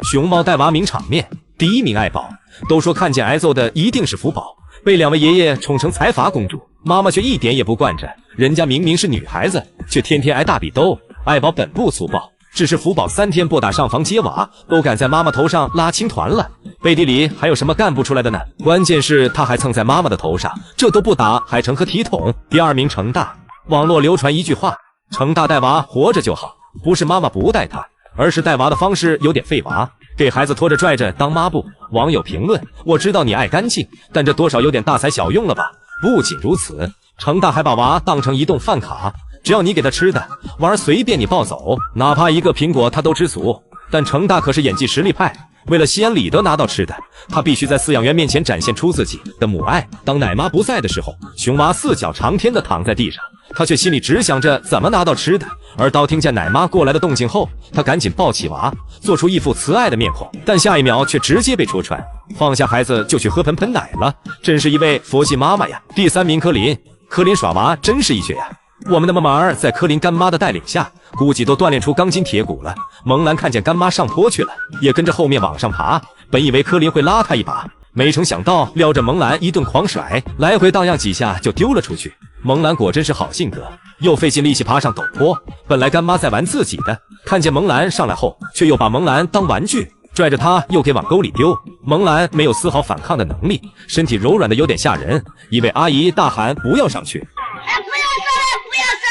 熊猫带娃名场面，第一名爱宝。都说看见挨揍的一定是福宝，被两位爷爷宠成财阀公主，妈妈却一点也不惯着。人家明明是女孩子，却天天挨大比斗。爱宝本不粗暴，只是福宝3天不打上房揭瓦，都敢在妈妈头上拉青团了。背地里还有什么干不出来的呢？关键是他还蹭在妈妈的头上，这都不打还成何体统？第2名程大。网络流传一句话，程大带娃活着就好，不是妈妈不带他，而是带娃的方式有点废娃，给孩子拖着拽着当抹布。网友评论：我知道你爱干净，但这多少有点大材小用了吧？不仅如此，程大还把娃当成移动饭卡，只要你给他吃的玩随便你抱走，哪怕一个苹果他都知足。但程大可是演技实力派，为了心安理得拿到吃的，他必须在饲养员面前展现出自己的母爱。当奶妈不在的时候，熊娃4脚长天的躺在地上，他却心里只想着怎么拿到吃的。而当听见奶妈过来的动静后，他赶紧抱起娃，做出一副慈爱的面孔，但下一秒却直接被戳穿，放下孩子就去喝盆奶了，真是一位佛系妈妈呀。第3名柯林。柯林耍娃真是一绝呀，我们的萌萌儿在柯林干妈的带领下，估计都锻炼出钢筋铁骨了。萌兰看见干妈上坡去了，也跟着后面往上爬，本以为柯林会拉他一把，没成想到撩着萌兰一顿狂甩，来回荡漾几下就丢了出去。萌兰果真是好性格，又费尽力气爬上陡坡。本来干妈在玩自己的，看见萌兰上来后，却又把萌兰当玩具，拽着她又给往沟里丢。萌兰没有丝毫反抗的能力，身体柔软的有点吓人。一位阿姨大喊不要上去，不要上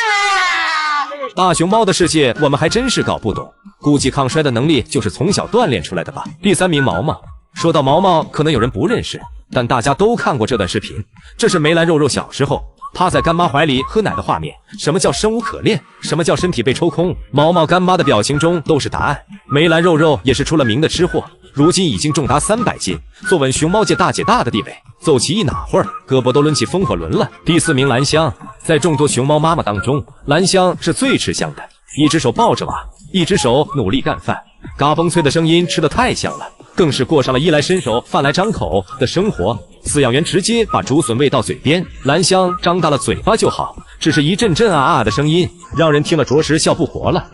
来！大熊猫的世界我们还真是搞不懂，估计抗摔的能力就是从小锻炼出来的吧。第3名毛毛。说到毛毛，可能有人不认识，但大家都看过这段视频。这是梅兰肉肉小时候趴在干妈怀里喝奶的画面。什么叫生无可恋？什么叫身体被抽空？毛毛干妈的表情中都是答案。梅兰肉肉也是出了名的吃货，如今已经重达300斤，坐稳熊猫界大姐大的地位，走起一哪会儿胳膊都抡起风火轮了。第4名兰香。在众多熊猫妈妈当中，兰香是最吃香的，一只手抱着娃，一只手努力干饭，嘎嘣脆的声音吃得太香了，更是过上了衣来伸手饭来张口的生活。饲养员直接把竹笋喂到嘴边，兰香张大了嘴巴就好，只是一阵阵啊啊的声音，让人听了着实笑不活了。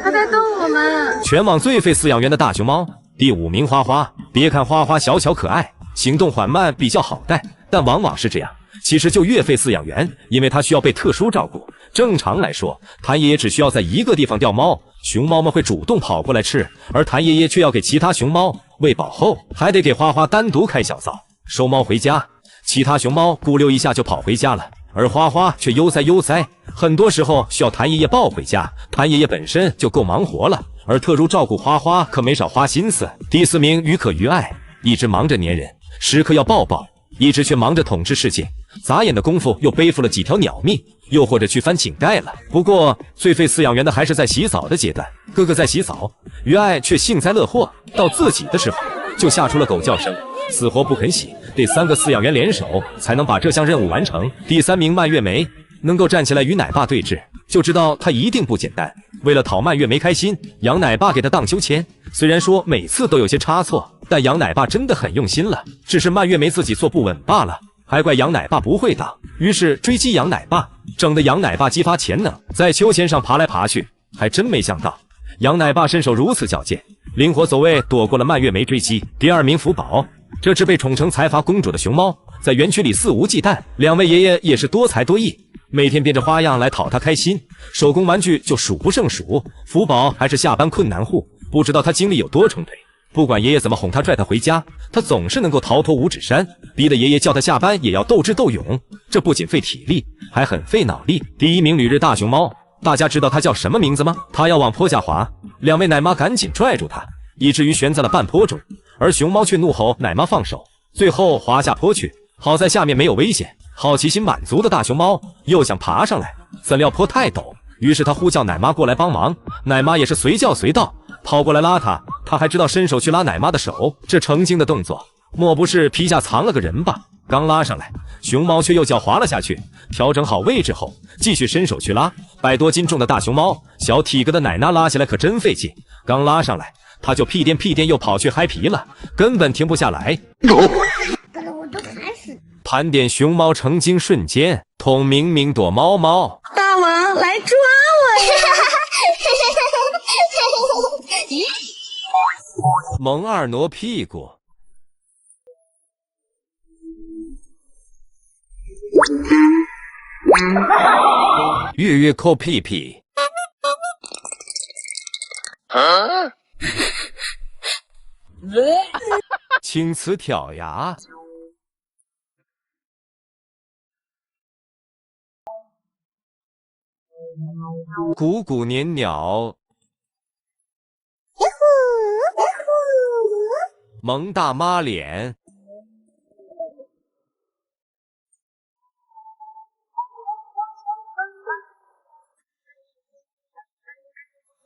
他在逗我们。全网最费饲养员的大熊猫。第5名花花。别看花花小巧可爱，行动缓慢，比较好带，但往往是这样，其实就越费饲养员，因为它需要被特殊照顾。正常来说，谭爷爷只需要在一个地方钓猫，熊猫们会主动跑过来吃，而谭爷爷却要给其他熊猫喂饱后，还得给花花单独开小灶，收猫回家。其他熊猫咕溜一下就跑回家了，而花花却悠哉悠哉，很多时候需要谭爷爷抱回家。谭爷爷本身就够忙活了，而特殊照顾花花可没少花心思。第4名于可于爱。一直忙着粘人，时刻要抱抱，一直却忙着统治世界，眨眼的功夫又背负了几条鸟命，又或者去翻井盖了。不过最费饲养员的还是在洗澡的阶段，哥哥在洗澡，于爱却幸灾乐祸，到自己的时候就吓出了狗叫声，死活不肯洗，得3个饲养员联手才能把这项任务完成。第3名蔓越莓。能够站起来与奶爸对峙，就知道他一定不简单。为了讨蔓越莓开心，杨奶爸给他荡秋千，虽然说每次都有些差错，但杨奶爸真的很用心了，只是蔓越莓自己坐不稳罢了，还怪杨奶爸不会挡，于是追击杨奶爸，整得杨奶爸激发潜能，在秋千上爬来爬去。还真没想到杨奶爸身手如此矫健，灵活走位躲过了蔓越莓追击。第2名福宝。这只被宠成财阀公主的熊猫，在园区里肆无忌惮，两位爷爷也是多才多艺，每天变着花样来讨他开心，手工玩具就数不胜数。福宝还是下班困难户，不知道他精力有多充沛，不管爷爷怎么哄他拽他回家，他总是能够逃脱五指山，逼得爷爷叫他下班也要斗智斗勇，这不仅费体力，还很费脑力。第1名旅日大熊猫。大家知道它叫什么名字吗？它要往坡下滑，两位奶妈赶紧拽住它，以至于悬在了半坡中，而熊猫却怒吼奶妈放手，最后滑下坡去。好在下面没有危险，好奇心满足的大熊猫又想爬上来，怎料坡太陡，于是他呼叫奶妈过来帮忙，奶妈也是随叫随到，跑过来拉他，他还知道伸手去拉奶妈的手，这成精的动作莫不是皮下藏了个人吧？刚拉上来，熊猫却右脚滑了下去，调整好位置后继续伸手去拉，100多斤重的大熊猫，小体格的奶奶拉起来可真费劲，刚拉上来他就屁颠又跑去嗨皮了，根本停不下来。盘点熊猫成精瞬间，统明明躲猫猫。大王，来抓我呀！萌二挪屁股。月月抠屁屁。青瓷挑牙。鼓鼓黏鸟。萌大妈脸。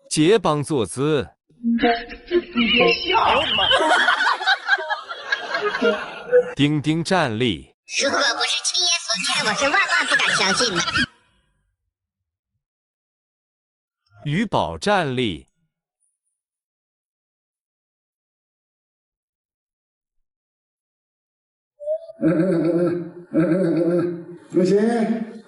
结帮坐姿。你别笑！丁丁站立。如果不是亲眼所见，我是万万不敢相信的。鱼宝站立。不行，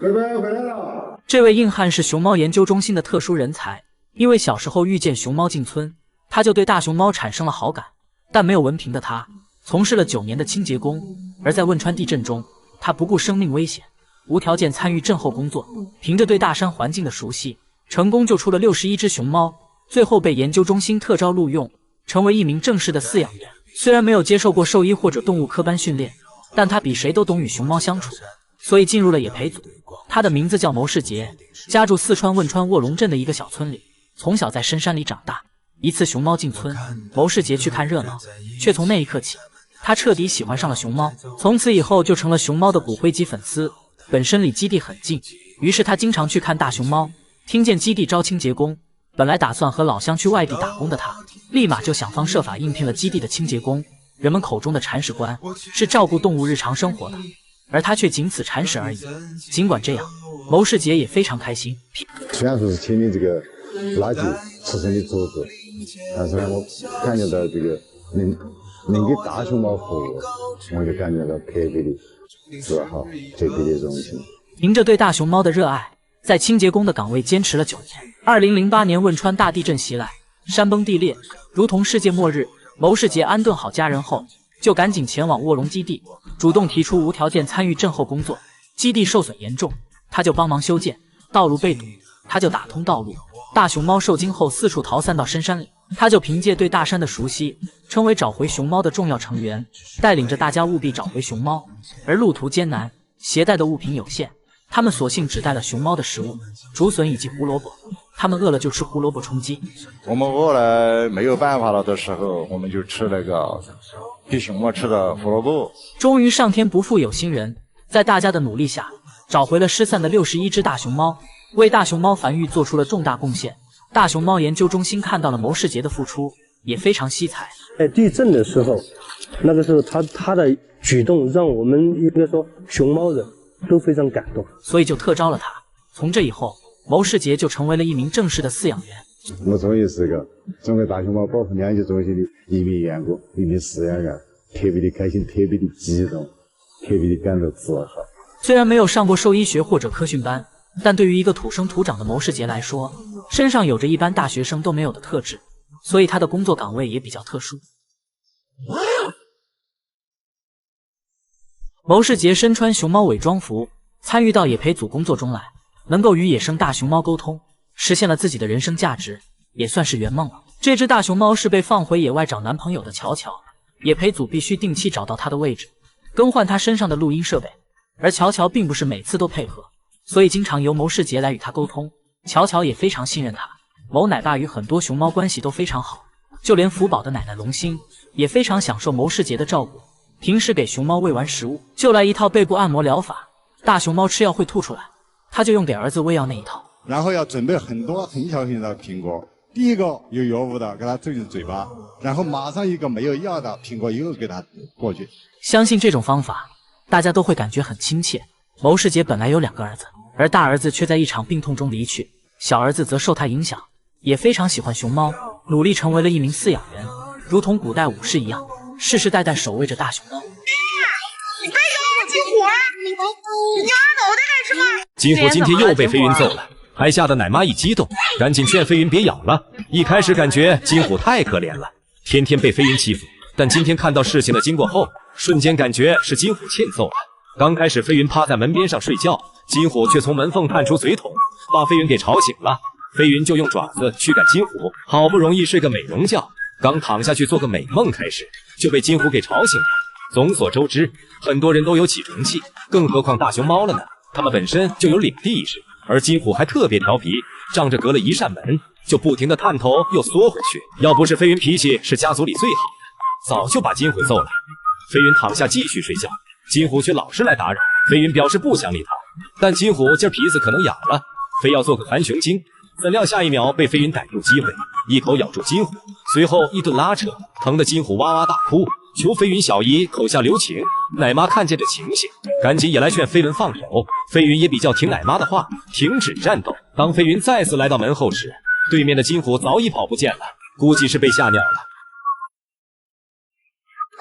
乖乖回来了。这位硬汉是熊猫研究中心的特殊人才，因为小时候遇见熊猫进村，他就对大熊猫产生了好感。但没有文凭的他，从事了9年的清洁工。而在汶川地震中，他不顾生命危险，无条件参与震后工作，凭着对大山环境的熟悉，成功救出了61只熊猫，最后被研究中心特招录用，成为一名正式的饲养员。虽然没有接受过兽医或者动物科班训练，但他比谁都懂与熊猫相处，所以进入了野培组。他的名字叫牟世杰，家住四川汶川卧龙镇的一个小村里，从小在深山里长大。一次熊猫进村，牟世杰去看热闹，却从那一刻起，他彻底喜欢上了熊猫，从此以后就成了熊猫的骨灰级粉丝。本身离基地很近，于是他经常去看大熊猫。听见基地招清洁工，本来打算和老乡去外地打工的他，立马就想方设法应聘了基地的清洁工。人们口中的铲屎官是照顾动物日常生活的，而他却仅此铲屎而已。尽管这样，牟世杰也非常开心。虽然说是清理这个垃圾吃剩的竹子，但是呢，我感觉到这个能给大熊猫服务，我就感觉到特别的自豪，特别的荣幸。凭着对大熊猫的热爱，在清洁工的岗位坚持了9年。2008年汶川大地震袭来，山崩地裂，如同世界末日。牟世杰安顿好家人后，就赶紧前往卧龙基地，主动提出无条件参与震后工作。基地受损严重，他就帮忙修建；道路被堵，他就打通道路。大熊猫受惊后四处逃散到深山里，他就凭借对大山的熟悉，成为找回熊猫的重要成员，带领着大家务必找回熊猫。而路途艰难，携带的物品有限，他们索性只带了熊猫的食物：竹笋以及胡萝卜。他们饿了就吃胡萝卜充饥。我们饿了没有办法了的时候，我们就吃那个给熊猫吃的胡萝卜。终于上天不负有心人，在大家的努力下，找回了失散的61只大熊猫，为大熊猫繁育做出了重大贡献。大熊猫研究中心看到了牟世杰的付出，也非常惜才。在地震的时候，那个时候他的举动让我们应该说熊猫人都非常感动，所以就特招了他。从这以后，牟世杰就成为了一名正式的饲养员。我终于是个中国大熊猫保护两级中心的一名员工，一名饲养员，特别的开心，特别的激动，特别的感到自豪。虽然没有上过兽医学或者科训班，但对于一个土生土长的牟世杰来说，身上有着一般大学生都没有的特质，所以他的工作岗位也比较特殊。牟世杰身穿熊猫伪装服，参与到野培组工作中来，能够与野生大熊猫沟通，实现了自己的人生价值，也算是圆梦了。这只大熊猫是被放回野外找男朋友的乔乔，野培组必须定期找到它的位置，更换它身上的录音设备，而乔乔并不是每次都配合，所以经常由牟世杰来与他沟通。乔乔也非常信任他。牟奶爸与很多熊猫关系都非常好，就连福宝的奶奶龙星也非常享受牟世杰的照顾，平时给熊猫喂完食物就来一套背部按摩疗法，大熊猫吃药会吐出来，他就用给儿子喂药那一套。然后要准备很多很小型的苹果，第一个有药物的给他嘴进嘴巴，然后马上一个没有药的苹果又给他过去。相信这种方法大家都会感觉很亲切。牟世杰本来有2个儿子，而大儿子却在一场病痛中离去，小儿子则受他影响，也非常喜欢熊猫，努力成为了一名饲养员，如同古代武士一样，世世代代守卫着大熊猫。金虎今天又被飞云揍了，还吓得奶妈一激动，赶紧劝飞云别咬了。一开始感觉金虎太可怜了，天天被飞云欺负，但今天看到事情的经过后，瞬间感觉是金虎欠揍了。刚开始飞云趴在门边上睡觉，金虎却从门缝探出嘴筒，把飞云给吵醒了。飞云就用爪子驱赶金虎，好不容易睡个美容觉，刚躺下去做个美梦开始，就被金虎给吵醒了。众所周知，很多人都有起床气，更何况大熊猫了呢？它们本身就有领地意识，而金虎还特别调皮，仗着隔了一扇门，就不停地探头又缩回去。要不是飞云脾气是家族里最好的，早就把金虎揍了。飞云躺下继续睡觉，金虎却老是来打扰。飞云表示不想理他，但金虎今儿皮子可能痒了，非要做个含熊精。怎料下一秒被飞云逮住机会，一口咬住金虎，随后一顿拉扯，疼得金虎哇哇大哭，求飞云小姨口下留情。奶妈看见这情形，赶紧也来劝飞云放手。飞云也比较听奶妈的话，停止战斗。当飞云再次来到门后时，对面的金虎早已跑不见了，估计是被吓尿了。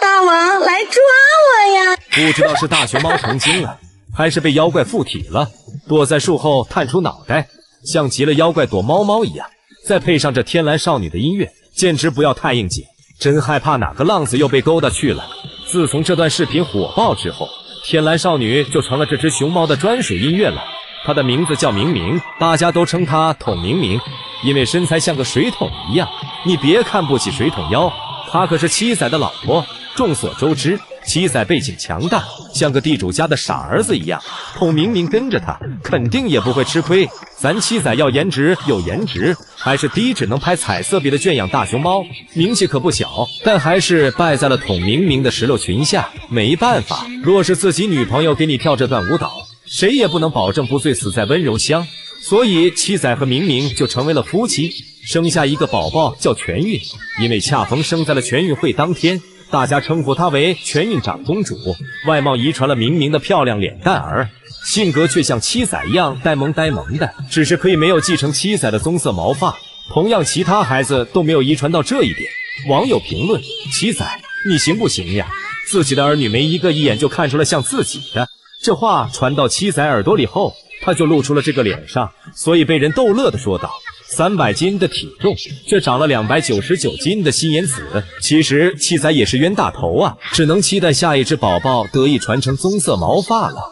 大王来抓我呀！不知道是大熊猫成精了，还是被妖怪附体了，躲在树后探出脑袋，像极了妖怪躲猫猫一样。再配上这天蓝少女的音乐，简直不要太应景，真害怕哪个浪子又被勾搭去了。自从这段视频火爆之后，天蓝少女就成了这只熊猫的专属音乐了。她的名字叫明明，大家都称她桶明明，因为身材像个水桶一样。你别看不起水桶妖，她可是七仔的老婆。众所周知，七仔背景强大，像个地主家的傻儿子一样。桶明明跟着他，肯定也不会吃亏。咱七仔要颜值有颜值，还是低只能拍彩色笔的圈养大熊猫，名气可不小，但还是败在了桶明明的石榴裙下。没办法，若是自己女朋友给你跳这段舞蹈，谁也不能保证不醉死在温柔乡。所以七仔和明明就成为了夫妻，生下一个宝宝叫全运，因为恰逢生在了全运会当天，大家称呼她为全运长公主。外貌遗传了明明的漂亮脸蛋儿，性格却像七仔一样呆萌呆萌的，只是可以没有继承七仔的棕色毛发。同样其他孩子都没有遗传到这一点。网友评论：七仔你行不行呀？自己的儿女没一个一眼就看出了像自己的。这话传到七仔耳朵里后，他就露出了这个脸上，所以被人逗乐的说道：300斤的体重，却长了299斤的心眼子。其实七仔也是冤大头啊，只能期待下一只宝宝得以传承棕色毛发了。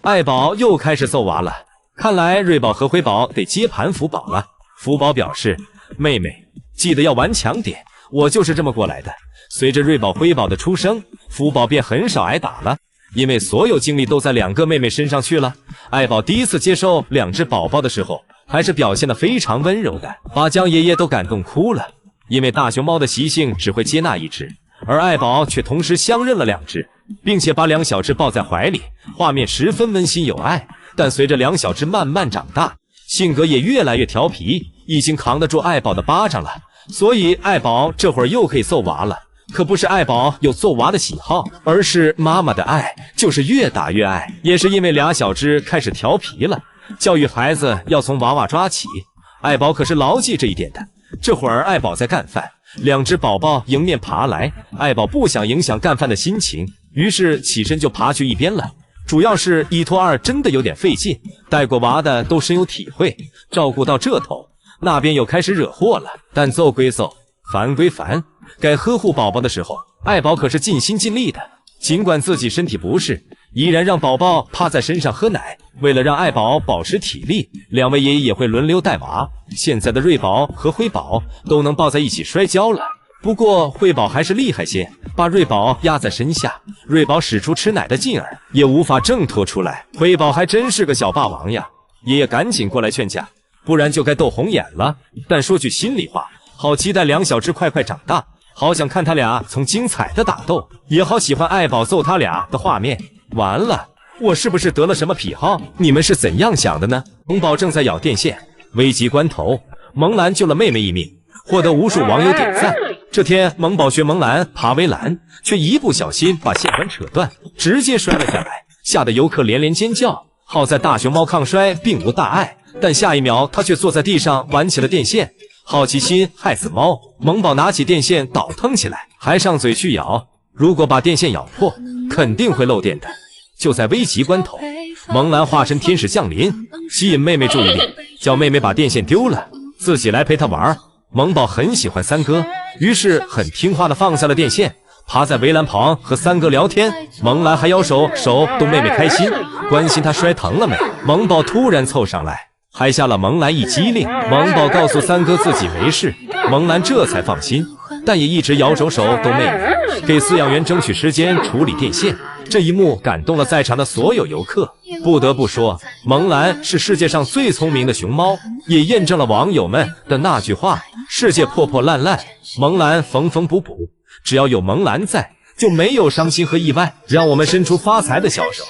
爱宝又开始揍娃了，看来瑞宝和辉宝得接盘福宝了。福宝表示：妹妹记得要顽强点，我就是这么过来的。随着瑞宝辉宝的出生，福宝便很少挨打了，因为所有精力都在2个妹妹身上去了。爱宝第一次接受2只宝宝的时候，还是表现得非常温柔的，把江爷爷都感动哭了。因为大熊猫的习性只会接纳1只，而爱宝却同时相认了2只，并且把2小只抱在怀里，画面十分温馨有爱。但随着2小只慢慢长大，性格也越来越调皮，已经扛得住爱宝的巴掌了。所以爱宝这会儿又可以揍娃了。可不是爱宝有揍娃的喜好，而是妈妈的爱就是越打越爱。也是因为2小只开始调皮了，教育孩子要从娃娃抓起，爱宝可是牢记这一点的。这会儿爱宝在干饭，2只宝宝迎面爬来，爱宝不想影响干饭的心情，于是起身就爬去一边了。主要是1拖2真的有点费劲，带过娃的都深有体会。照顾到这头，那边又开始惹祸了。但揍归揍，烦归烦，该呵护宝宝的时候，爱宝可是尽心尽力的。尽管自己身体不适，依然让宝宝趴在身上喝奶。为了让爱宝保持体力，2位爷爷也会轮流带娃。现在的瑞宝和辉宝都能抱在一起摔跤了。不过辉宝还是厉害些，把瑞宝压在身下，瑞宝使出吃奶的劲儿，也无法挣脱出来。辉宝还真是个小霸王呀！爷爷赶紧过来劝架，不然就该斗红眼了。但说句心里话，好期待2小只快快长大，好想看他俩从精彩的打斗，也好喜欢爱宝揍他俩的画面。完了，我是不是得了什么癖好？你们是怎样想的呢？萌宝正在咬电线，危急关头，萌兰救了妹妹一命，获得无数网友点赞。这天，萌宝学萌兰爬围栏，却一不小心把线环扯断，直接摔了下来，吓得游客连连尖叫。好在大熊猫抗摔并无大碍，但下一秒他却坐在地上玩起了电线。好奇心害死猫，萌宝拿起电线倒腾起来，还上嘴去咬。如果把电线咬破，肯定会漏电的。就在危急关头，萌兰化身天使降临，吸引妹妹注意力，叫妹妹把电线丢了，自己来陪她玩。萌宝很喜欢三哥，于是很听话的放下了电线，趴在围栏旁和三哥聊天。萌兰还摇手逗妹妹开心，关心她摔疼了没。萌宝突然凑上来，还吓了萌兰一激灵。萌宝告诉三哥自己没事，萌兰这才放心，但也一直摇手逗妹妹，给饲养员争取时间处理电线。这一幕感动了在场的所有游客。不得不说，萌兰是世界上最聪明的熊猫，也验证了网友们的那句话：世界破破烂烂，萌兰缝缝补补。只要有萌兰在，就没有伤心和意外。让我们伸出发财的小手，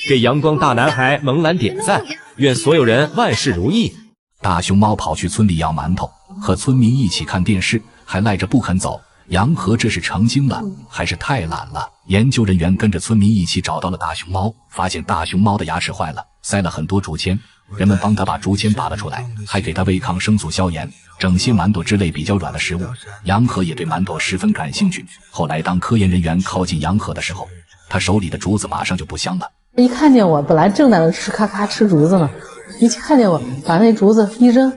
给阳光大男孩萌兰点赞，愿所有人万事如意。大熊猫跑去村里要馒头，和村民一起看电视，还赖着不肯走。杨和这是成精了，还是太懒了？研究人员跟着村民一起找到了大熊猫，发现大熊猫的牙齿坏了，塞了很多竹签，人们帮他把竹签拔了出来，还给他喂抗生素消炎，整些馒头之类比较软的食物。杨和也对馒头十分感兴趣。后来当科研人员靠近杨和的时候，他手里的竹子马上就不香了。一看见我，本来正在那吃咔咔吃竹子呢，一看见我，把那竹子一扔，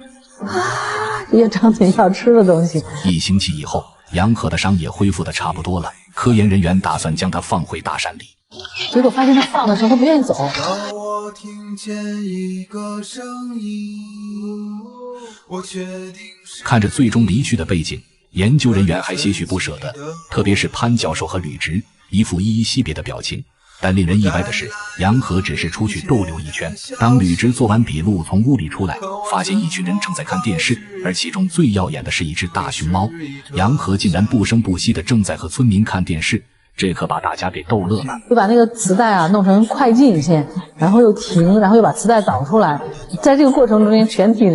也长嘴要吃的东西。1星期以后，杨和的伤也恢复的差不多了，科研人员打算将他放回大山里，结果发现他放的时候他不愿意走。看着最终离去的背景，研究人员还些许不舍得，特别是潘教授和吕植，一副依依惜别的表情。但令人意外的是，杨和只是出去逗留一圈。当吕植做完笔录从屋里出来，发现一群人正在看电视，而其中最耀眼的是一只大熊猫。杨和竟然不声不息的正在和村民看电视，这可把大家给逗乐了。就把那个磁带弄成快进线，然后又停，然后又把磁带导出来。在这个过程中间，全体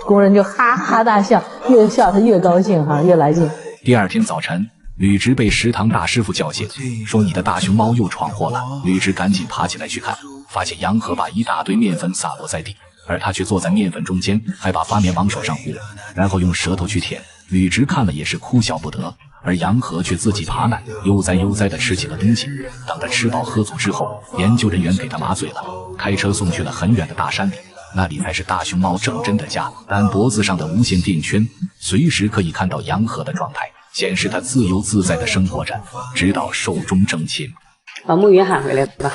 工人就哈哈大笑，越笑他越高兴越来劲。第二天早晨，吕植被食堂大师傅叫醒，说你的大熊猫又闯祸了。吕植赶紧爬起来去看，发现杨和把一大堆面粉洒落在地，而他却坐在面粉中间，还把发面往手上糊，然后用舌头去舔。吕植看了也是哭笑不得，而杨和却自己扒奶，悠哉悠哉地吃起了东西。等他吃饱喝足之后，研究人员给他麻醉了，开车送去了很远的大山里，那里才是大熊猫正真的家。但脖子上的无线电圈随时可以看到杨和的状态，显示他自由自在的生活着，直到寿终正寝。把暮云喊回来吧。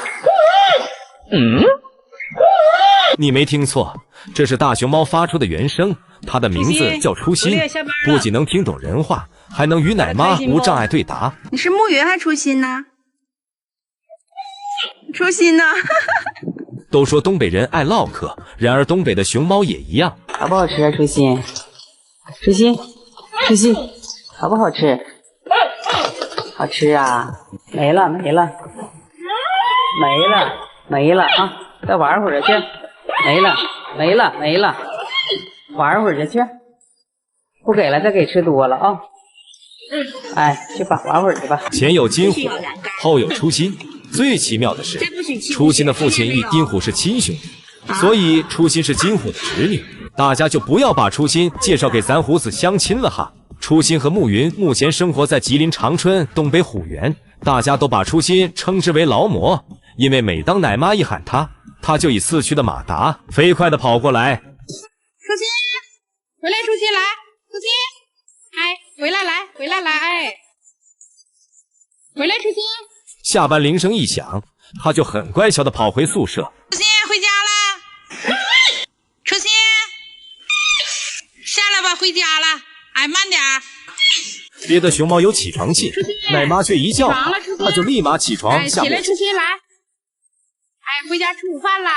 你没听错，这是大熊猫发出的原声，它的名字叫初心，不仅能听懂人话，还能与奶妈无障碍对答。你是暮云还初心呢？初心呢？都说东北人爱唠嗑，然而东北的熊猫也一样。好不好吃啊，初心？初心，初心，好不好吃？好吃啊！没了啊！再玩会儿去。没了，玩会儿去。不给了，再给吃多了啊！哎，去吧，玩会儿去吧。前有金虎，后有初心。最奇妙的是，初心的父亲与金虎是亲兄弟，所以初心是金虎的侄女。大家就不要把初心介绍给咱胡子相亲了哈。初心和暮云目前生活在吉林长春东北虎园，大家都把初心称之为劳模，因为每当奶妈一喊他，他就以4驱的马达飞快地跑过来。初心，回来，初心来，初心，哎，回来，哎，回来，初心。下班铃声一响，他就很乖巧地跑回宿舍。初心回家了，初心，下来吧，回家了，哎，慢点。别的熊猫有起床气，奶妈却一叫他就立马起床下。起来，初心来，哎，回家吃午饭啦。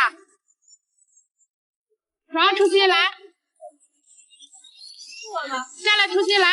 床，初心来，下来，初心来。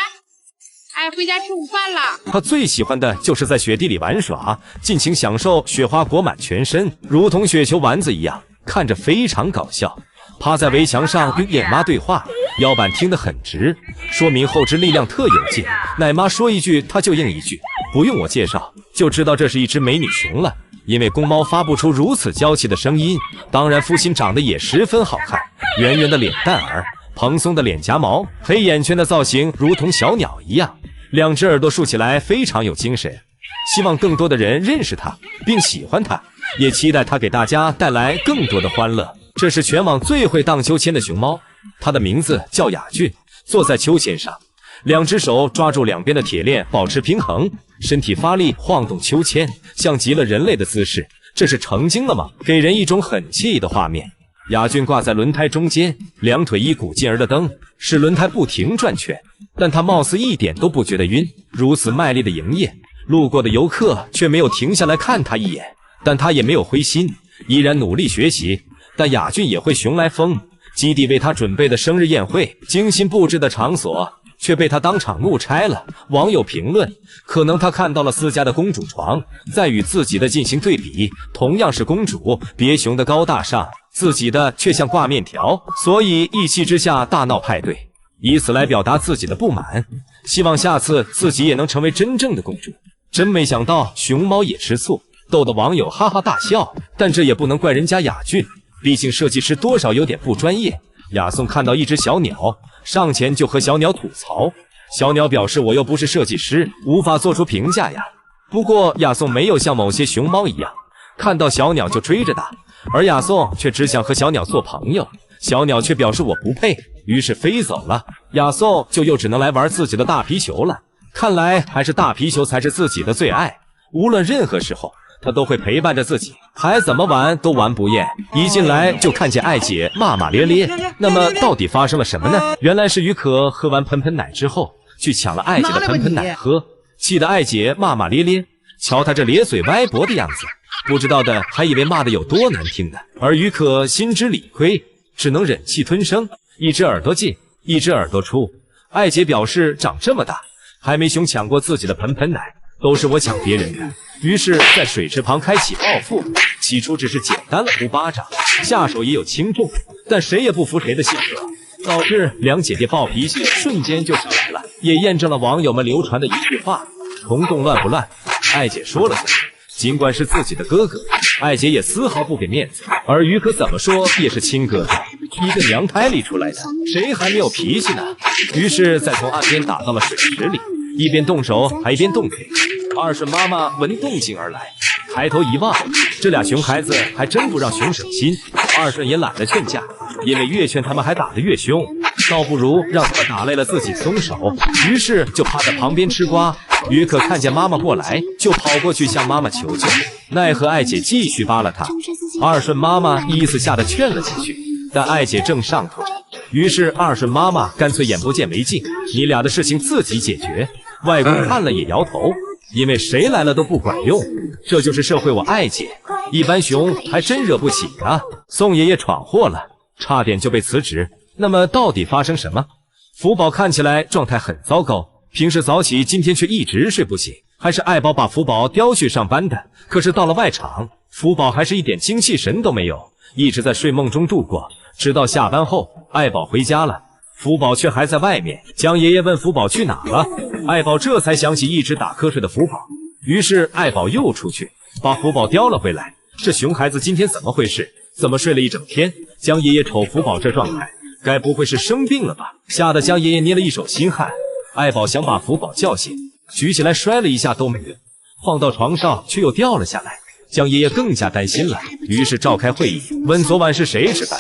哎，回家吃午饭了。他最喜欢的就是在雪地里玩耍，尽情享受雪花裹满全身，如同雪球丸子一样，看着非常搞笑。趴在围墙上与奶妈对话，腰板挺得很直，说明后肢力量特有劲。奶妈说一句，他就应一句，不用我介绍就知道这是一只美女熊了。因为公猫发不出如此娇气的声音，当然父亲长得也十分好看，圆圆的脸蛋儿，蓬松的脸颊毛，黑眼圈的造型如同小鸟一样，2只耳朵竖起来非常有精神。希望更多的人认识他并喜欢他，也期待它给大家带来更多的欢乐。这是全网最会荡秋千的熊猫，它的名字叫雅俊，坐在秋千上，两只手抓住两边的铁链，保持平衡，身体发力晃动秋千，像极了人类的姿势。这是成精了吗？给人一种很惬意的画面。雅俊挂在轮胎中间，两腿一股劲儿的蹬，使轮胎不停转圈，但他貌似一点都不觉得晕。如此卖力的营业，路过的游客却没有停下来看他一眼，但他也没有灰心，依然努力学习。但雅俊也会熊来疯，基地为他准备的生日宴会，精心布置的场所却被他当场怒拆了。网友评论，可能他看到了私家的公主床，在与自己的进行对比，同样是公主，别熊的高大上，自己的却像挂面条，所以一气之下大闹派对，以此来表达自己的不满，希望下次自己也能成为真正的公主。真没想到熊猫也吃醋，逗得网友哈哈大笑。但这也不能怪人家雅俊，毕竟设计师多少有点不专业。雅颂看到一只小鸟，上前就和小鸟吐槽，小鸟表示我又不是设计师，无法做出评价呀。不过雅颂没有像某些熊猫一样，看到小鸟就追着打，而雅颂却只想和小鸟做朋友，小鸟却表示我不配，于是飞走了。雅颂就又只能来玩自己的大皮球了。看来还是大皮球才是自己的最爱，无论任何时候他都会陪伴着自己，还怎么玩都玩不厌。一进来就看见艾姐骂骂咧咧，那么到底发生了什么呢？原来是于可喝完盆盆奶之后去抢了艾姐的盆盆奶喝，气得艾姐骂骂咧咧。瞧他这咧嘴歪脖的样子，不知道的还以为骂的有多难听呢。而于可心知理亏，只能忍气吞声，一只耳朵进一只耳朵出。艾姐表示长这么大还没熊抢过自己的盆盆奶，都是我抢别人的。于是在水池旁开启报复，起初只是简单了呼巴掌，下手也有轻重，但谁也不服谁的性格，导致两姐弟暴脾气瞬间就上来了，也验证了网友们流传的一句话：虫洞乱不乱，艾姐说了算。尽管是自己的哥哥，艾姐也丝毫不给面子，而于可怎么说也是亲哥哥，一个娘胎里出来的，谁还没有脾气呢？于是再从岸边打到了水池里，一边动手还一边动腿。二顺妈妈闻动静而来，抬头一望，这俩熊孩子还真不让熊省心。二顺也懒得劝架，因为越劝他们还打得越凶，倒不如让他们打累了自己松手。于是就趴在旁边吃瓜。于可看见妈妈过来，就跑过去向妈妈求救，奈何艾姐继续扒拉他。二顺妈妈意思下的劝了几句，但艾姐正上头着，于是二顺妈妈干脆眼不见为净，你俩的事情自己解决。外公看了也摇头，因为谁来了都不管用，这就是社会我艾姐，一般熊还真惹不起啊。宋爷爷闯祸了，差点就被辞职。那么到底发生什么？福宝看起来状态很糟糕，平时早起，今天却一直睡不醒，还是爱宝把福宝叼去上班的。可是到了外场，福宝还是一点精气神都没有，一直在睡梦中度过，直到下班后，爱宝回家了，福宝却还在外面。江爷爷问福宝去哪了，爱宝这才想起一直打瞌睡的福宝，于是爱宝又出去把福宝叼了回来。这熊孩子今天怎么回事？怎么睡了一整天？江爷爷瞅福宝这状态，该不会是生病了吧？吓得江爷爷捏了一手心汗。爱宝想把福宝叫醒，举起来摔了一下都没用，放到床上却又掉了下来。江爷爷更加担心了，于是召开会议，问昨晚是谁值班，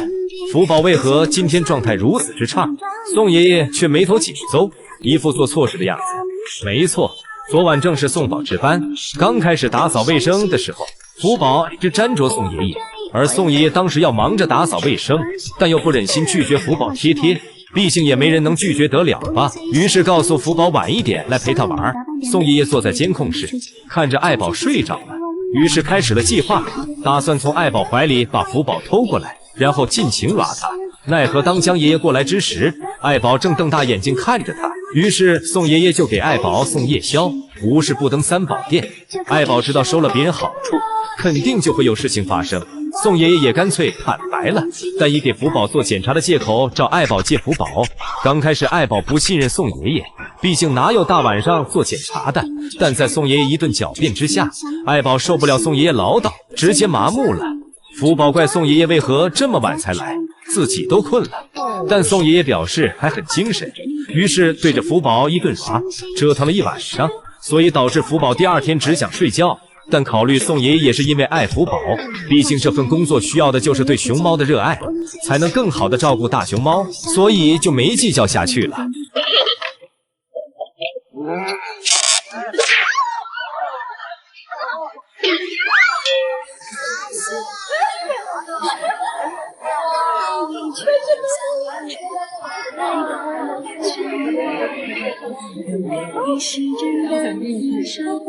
福宝为何今天状态如此之差。宋爷爷却眉头紧皱，一副做错事的样子。没错，昨晚正是宋宝值班，刚开始打扫卫生的时候，福宝一直粘着宋爷爷，而宋爷爷当时要忙着打扫卫生，但又不忍心拒绝福宝贴贴，毕竟也没人能拒绝得了吧，于是告诉福宝晚一点来陪他玩。宋爷爷坐在监控室，看着爱宝睡着了，于是开始了计划，打算从爱宝怀里把福宝偷过来，然后尽情抓他。奈何当江爷爷过来之时，爱宝正瞪大眼睛看着他，于是宋爷爷就给爱宝送夜宵，无事不登三宝殿。爱宝知道收了别人好处，肯定就会有事情发生，宋爷爷也干脆坦白了，但以给福宝做检查的借口找爱宝借福宝。刚开始爱宝不信任宋爷爷，毕竟哪有大晚上做检查的，但在宋爷爷一顿狡辩之下，爱宝受不了宋爷爷唠叨，直接麻木了。福宝怪宋爷爷为何这么晚才来，自己都困了，但宋爷爷表示还很精神，于是对着福宝一顿耍，折腾了一晚上，所以导致福宝第二天只想睡觉。但考虑送爷爷也是因为爱福宝，毕竟这份工作需要的就是对熊猫的热爱，才能更好的照顾大熊猫，所以就没计较下去了。你是真的，你说的，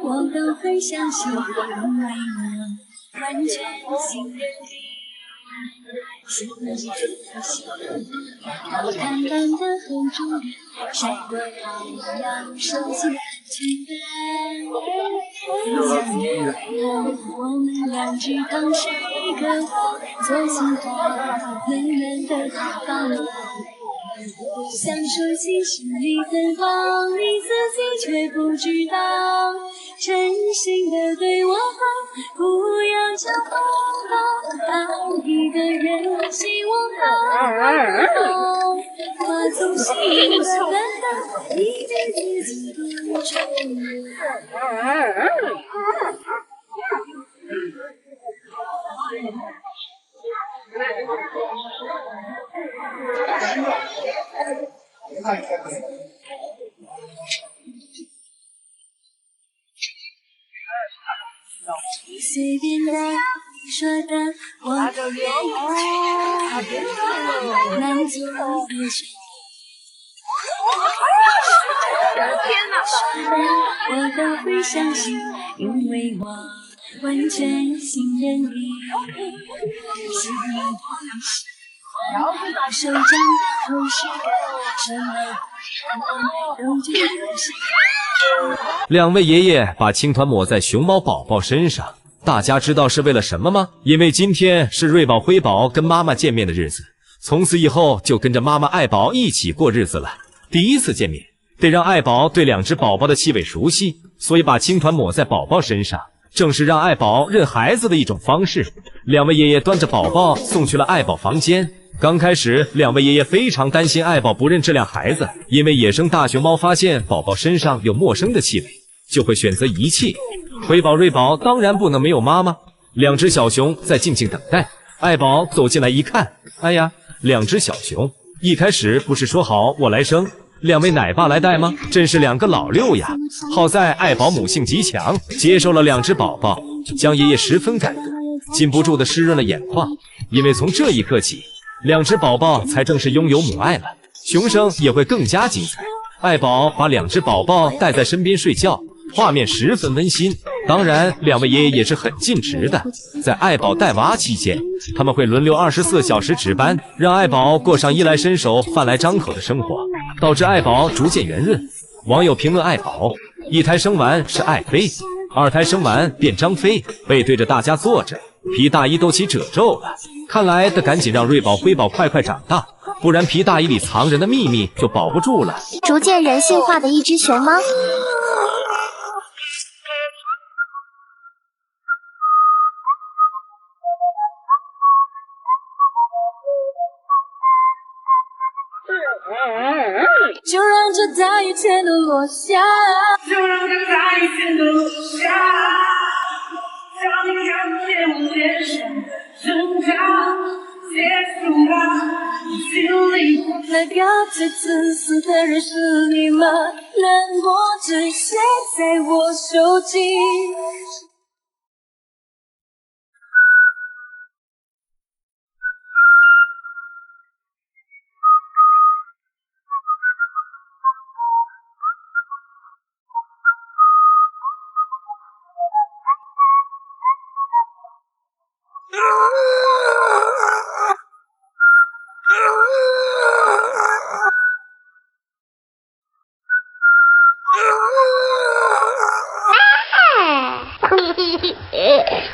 我都会相信，因为我完全信任你。淡淡的红烛晒过太阳，手机安全感。相遇后，我们俩只当是一个梦，做心话暖暖的傍晚。想说其实你芬芳，你自己却不知道。真心的对我好，不要讲谎话。爱一个人，希望好。化作幸福的担当，你对自己的承诺。随便的你说的，我都愿意。难做的事，我都会相信，因为我完全信任你。是你的手掌头是什么？都觉得是。两位爷爷把青团抹在熊猫宝宝身上，大家知道是为了什么吗？因为今天是瑞宝、辉宝跟妈妈见面的日子，从此以后就跟着妈妈爱宝一起过日子了。第一次见面，得让爱宝对两只宝宝的气味熟悉，所以把青团抹在宝宝身上，正是让爱宝认孩子的一种方式。两位爷爷端着宝宝送去了爱宝房间。刚开始，两位爷爷非常担心爱宝不认这辆孩子，因为野生大熊猫发现宝宝身上有陌生的气味，就会选择遗弃。辉宝、瑞宝当然不能没有妈妈，两只小熊在静静等待。爱宝走进来一看，哎呀，两只小熊，一开始不是说好我来生，两位奶爸来带吗？真是两个老六呀！好在爱宝母性极强，接受了两只宝宝，将爷爷十分感动，禁不住的湿润了眼眶，因为从这一刻起，两只宝宝才正式拥有母爱了，熊生也会更加精彩。爱宝把两只宝宝带在身边睡觉，画面十分温馨。当然，两位爷爷也是很尽职的，在爱宝带娃期间，他们会轮流24小时值班，让爱宝过上衣来伸手、饭来张口的生活，导致爱宝逐渐圆润。网友评论爱宝：一胎生完是爱妃，二胎生完变张飞，背对着大家坐着，皮大衣都起褶皱了。看来得赶紧让瑞宝、辉宝快快长大，不然皮大衣里藏着的秘密就保不住了。逐渐人性化的一只熊猫。就让这大雨全都落下，就让这大雨全都落下，让你看见我脸上的挣扎，结束吧，心里那个最自私的人是你吗？难过只写在我手机。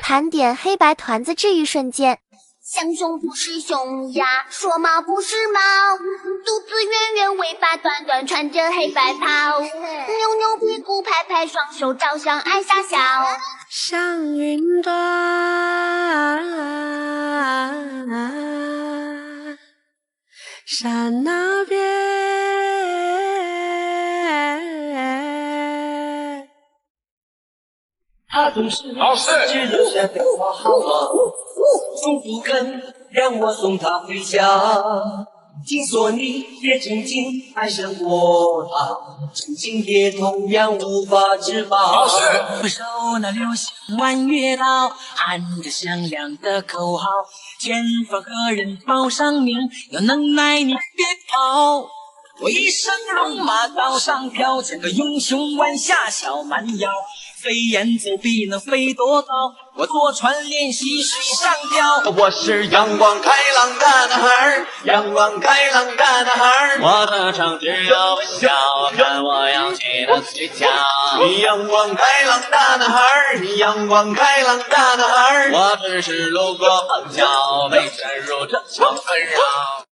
盘点黑白团子治愈瞬间。像熊不是熊呀，说猫不是猫，肚子圆圆，尾巴短短，穿着黑白袍，扭扭屁股，拍拍双手，照相爱傻笑。像云端，山那边。他总是只留下对我好吗？总不肯让我送他回家。听说你也曾经爱上过他，曾经也同样无法自拔。不守那流星弯月老，喊着响亮的口号，前方何人报上名？有能耐你别跑！我一生戎马刀上飘，像个英雄弯下小蛮腰。飞檐走壁能飞多高？我坐船练习水上漂。我是阳光开朗的男孩，阳光开朗的男孩。我的唱只有微笑，看我扬起的嘴角。你阳光开朗的男孩，你阳光开朗的男孩。我只是路过碰巧，没深入这场纷扰。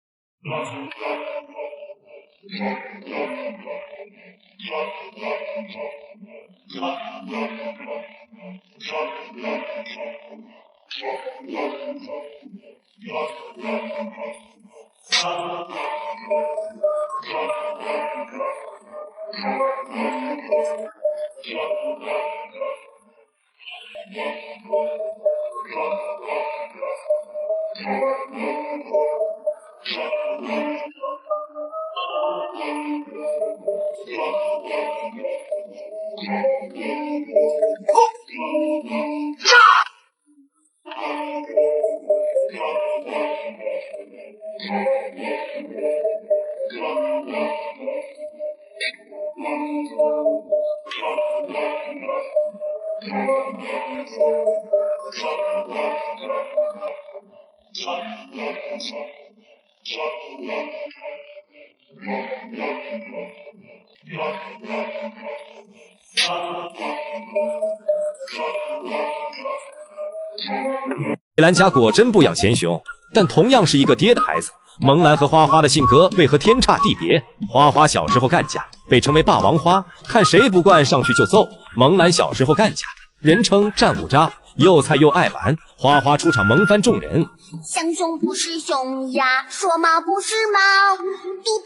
米兰家果真不养贤雄，但同样是一个爹的孩子。萌兰和花花的性格为何天差地别？花花小时候干架，被称为霸王花，看谁不惯上去就揍。萌兰小时候干架，人称战五渣，又菜又爱玩。花花出场萌翻众人，像熊不是熊呀，说猫不是猫，肚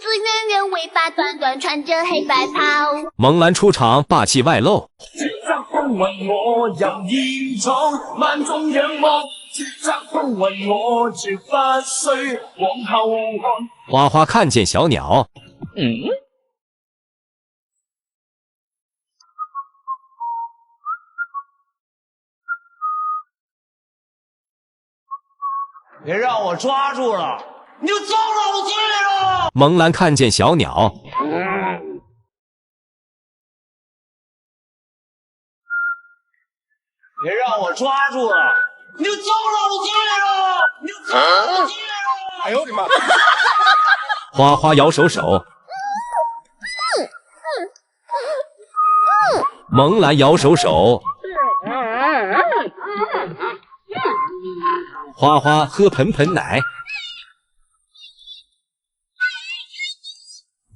子圆圆，尾巴短短，穿着黑白袍。萌兰出场霸气外露，叱咤风云我有意闯，萬眾仰望。叱咤風雲我絕不需往後看。花花看見小鳥，别让我抓住了，你就遭老罪了。萌兰看见小鳥，别让我抓住了，你就遭老罪了！你就遭老罪了！哎呦我的妈！花花摇手手，萌兰摇手手，花花喝盆盆奶，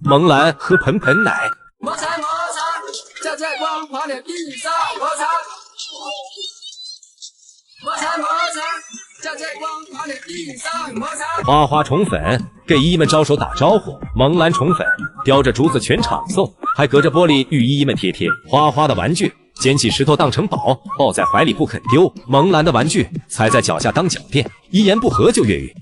萌兰喝盆盆奶。摩擦摩擦，站在光滑的地上摩擦。摩擦摩擦，站在光滑的地上摩擦。花花宠粉，给姨姨们招手打招呼。萌兰宠粉，叼着竹子全场送，还隔着玻璃与姨姨们贴贴。花花的玩具，捡起石头当成宝，抱在怀里不肯丢。萌兰的玩具，踩在脚下当脚垫，一言不合就越狱。